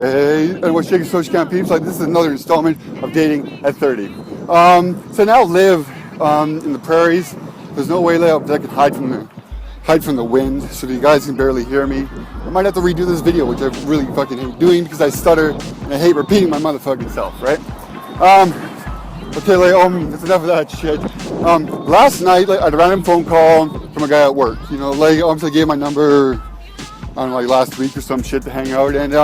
Hey, and what's shaking social camp peeps? Like, this is another installment of Dating at 30. So now live in the prairies. There's no way that I can hide from the wind, so you guys can barely hear me. I might have to redo this video, which I really fucking hate doing because I stutter and I hate repeating my motherfucking self, right? Okay, that's enough of that shit. Last night, I had a random phone call from a guy at work. You know, I gave my number, I don't know, last week or some shit to hang out, and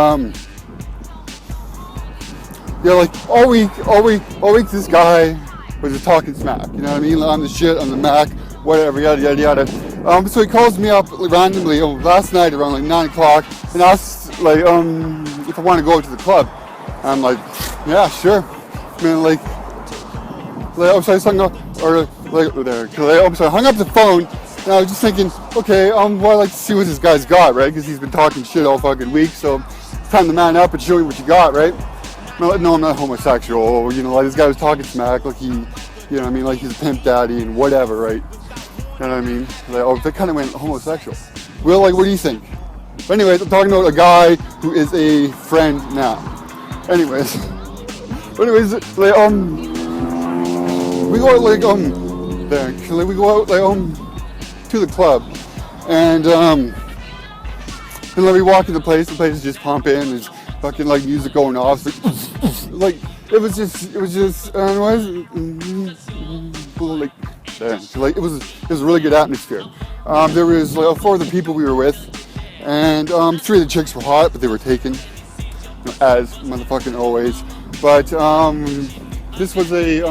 all week, this guy was just talking smack. You know what I mean? On the shit, on the Mac, whatever, yada yada yada. So he calls me up randomly last night around 9 o'clock and asks if I want to go to the club. I'm like, yeah, sure. I mean, so I hung up, so I hung up the phone, and I was just thinking, okay, I'd like to see what this guy's got, right? Because he's been talking shit all fucking week, so it's time to man up and show me what you got, right? No, I'm not homosexual. You know, this guy was talking smack, he's a pimp daddy and whatever, right? You know what I mean? They kind of went homosexual. Well, what do you think? Anyways, I'm talking about a guy who is a friend now. Anyways, we go to the club, and we walk in the place. The place is just pumping. There's fucking music going off. It was just it was a really good atmosphere. There was 4 of the people we were with, and 3 of the chicks were hot, but they were taken, as motherfucking always. But this was a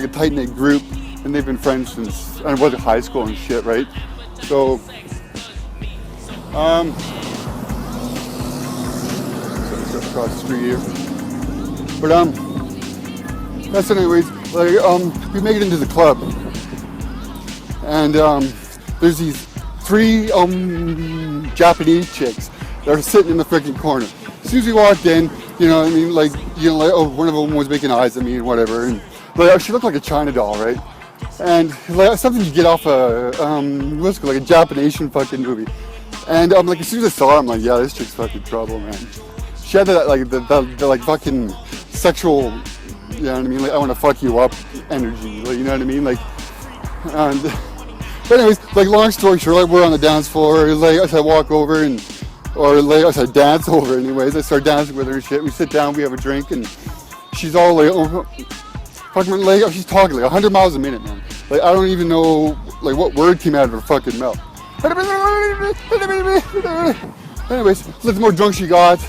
tight-knit group, and they've been friends since high school and shit, right? So across the street here. But that's anyways. We make it into the club, and there's these 3 Japanese chicks that are sitting in the freaking corner. As soon as we walked in, one of them was making eyes at me and whatever, and she looked like a China doll, right? And something you get off a Japanese fucking movie. And as soon as I saw her, I'm like, yeah, this chick's fucking trouble, man. She had that fucking sexual, you know what I mean? I want to fuck you up energy, you know what I mean? But anyways, long story short, we're on the dance floor. As I walk over as I dance over, anyways, I start dancing with her and shit. We sit down, we have a drink, and she's all she's talking 100 miles a minute, man. I don't even know what word came out of her fucking mouth. Anyways, the more drunk she got,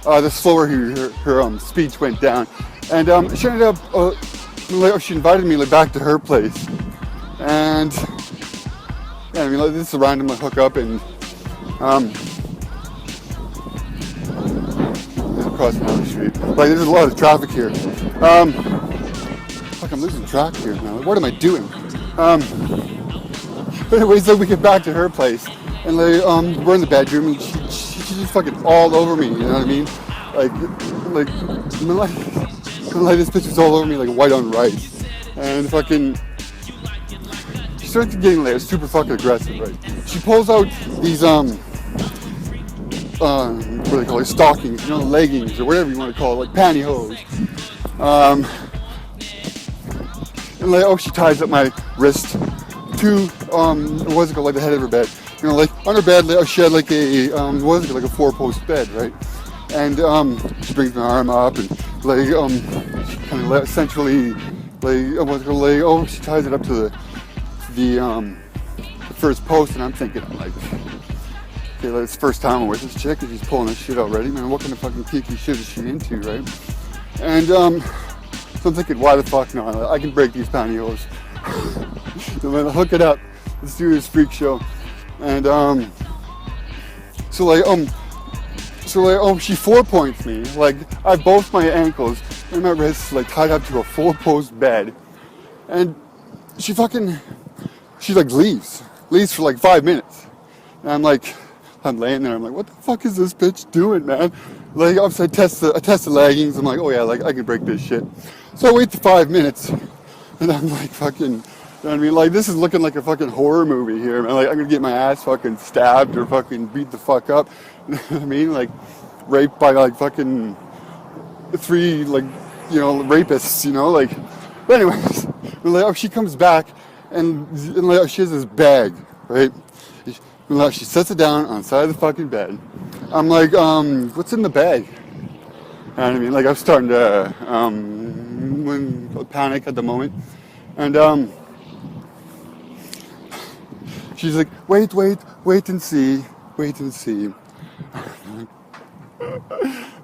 the slower her speech went down, and she ended up she invited me back to her place, and this is a random hookup, and across the street. There's a lot of traffic here. I'm losing track here now. What am I doing? But anyways, we get back to her place, and we're in the bedroom, and she's just fucking all over me. You know what I mean? This bitch was all over me like white on rice, and she started getting super fucking aggressive, right? She pulls out these what do they call it? Stockings, leggings or whatever you want to call it, pantyhose. And she ties up my wrist to the head of her bed. On her bed, she had a 4-post bed, right? And she brings my arm up and she kind of essentially she ties it up to the first post, and I'm thinking okay, it's the first time I'm with this chick and she's pulling this shit already, man. What kind of fucking kinky shit is she into, right? And so I'm thinking, why the fuck not? I can break these pantyhose. So hook it up. Let's do this freak show. And she 4-points me. I have both my ankles and my wrists tied up to a 4-post bed, and she leaves for 5 minutes, and I'm laying there. I'm like, what the fuck is this bitch doing, man? I test the leggings. I'm like, oh yeah, I can break this shit. So I wait for 5 minutes, and I'm fucking, you know what I mean? This is looking like a fucking horror movie here, man. I'm gonna get my ass fucking stabbed or fucking beat the fuck up. You know what I mean? raped by like fucking 3 like, you know, rapists, you know, like. But anyways, like, she comes back and like, she has this bag, right? She sets it down on the side of the fucking bed. I'm like, what's in the bag? You know what I mean? Like, I'm starting to panic at the moment. And she's like, wait and see. Wait and see. I'm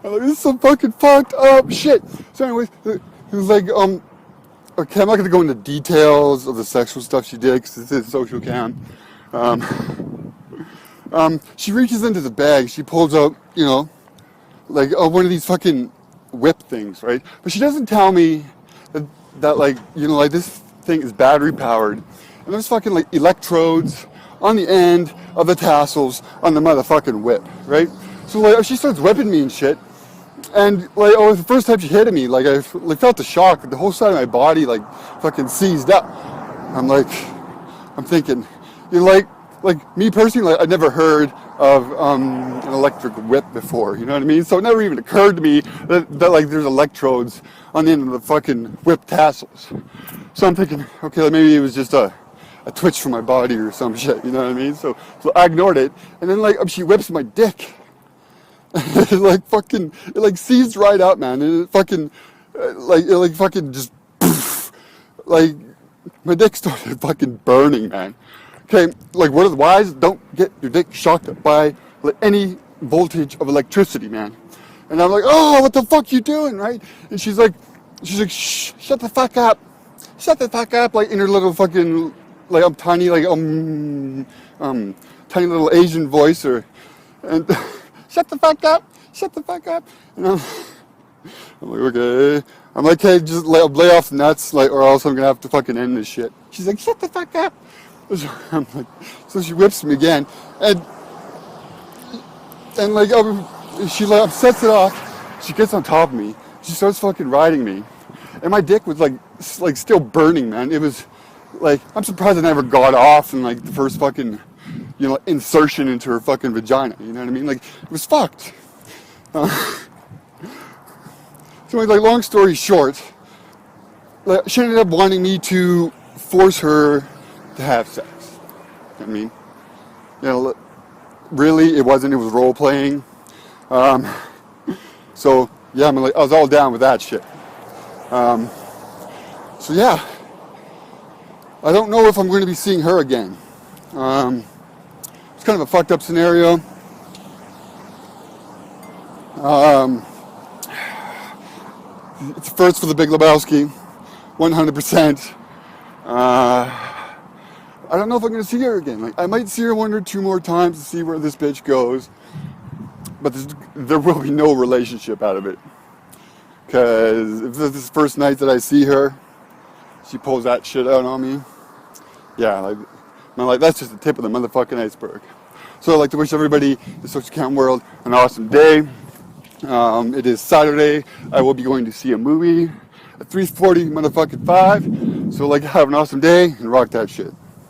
like, this is some fucking fucked up shit. So anyways, it was like, okay, I'm not going to go into details of the sexual stuff she did because this is social cam. She reaches into the bag. She pulls out, you know, like one of these fucking whip things, right? But she doesn't tell me that like, you know, like this thing is battery powered. And there's fucking like electrodes on the end of the tassels on the motherfucking whip, right? So like she starts whipping me and shit. And like, oh, the first time she hit me, like I like felt the shock. The whole side of my body like fucking seized up. I'm thinking, you know, like me personally, like, I'd never heard of an electric whip before. You know what I mean? So it never even occurred to me that like there's electrodes on the end of the fucking whip tassels. So I'm thinking, okay, maybe it was just a twitch from my body or some shit. You know what I mean? So I ignored it, and then like she whips my dick. It like fucking, it like seized right up, man. And it fucking, it fucking just, poof, like, my dick started fucking burning, man. Okay, like, what are the whys? Don't get your dick shocked by like, any voltage of electricity, man. And I'm like, oh, what the fuck you doing, right? And she's like, shh, shut the fuck up. Shut the fuck up, like, in her little fucking, like, I'm tiny, like, tiny little Asian voice, and... Shut the fuck up! Shut the fuck up! And I'm like, okay. I'm like, hey, just lay off the nuts, like, or else I'm gonna have to fucking end this shit. She's like, shut the fuck up! So I'm like, so she whips me again, and like, she like sets it off. She gets on top of me. She starts fucking riding me, and my dick was like still burning, man. It was like, I'm surprised I never got off in like the first fucking, you know, insertion into her fucking vagina. You know what I mean? Like, it was fucked. So, like, long story short, like, she ended up wanting me to force her to have sex. You know what I mean? You know, really, it wasn't. It was role playing. So, yeah, I was all down with that shit. So, yeah. I don't know if I'm going to be seeing her again. It's kind of a fucked up scenario. It's first for the Big Lebowski, 100%. I don't know if I'm going to see her again. Like, I might see her 1 or 2 more times to see where this bitch goes, but there will be no relationship out of it. Because if this is the first night that I see her, she pulls that shit out on me. Yeah, like that's just the tip of the motherfucking iceberg. So I'd like to wish everybody in the social cam world an awesome day. It is Saturday. I will be going to see a movie at 3:40 motherfucking 5. So like, have an awesome day and rock that shit.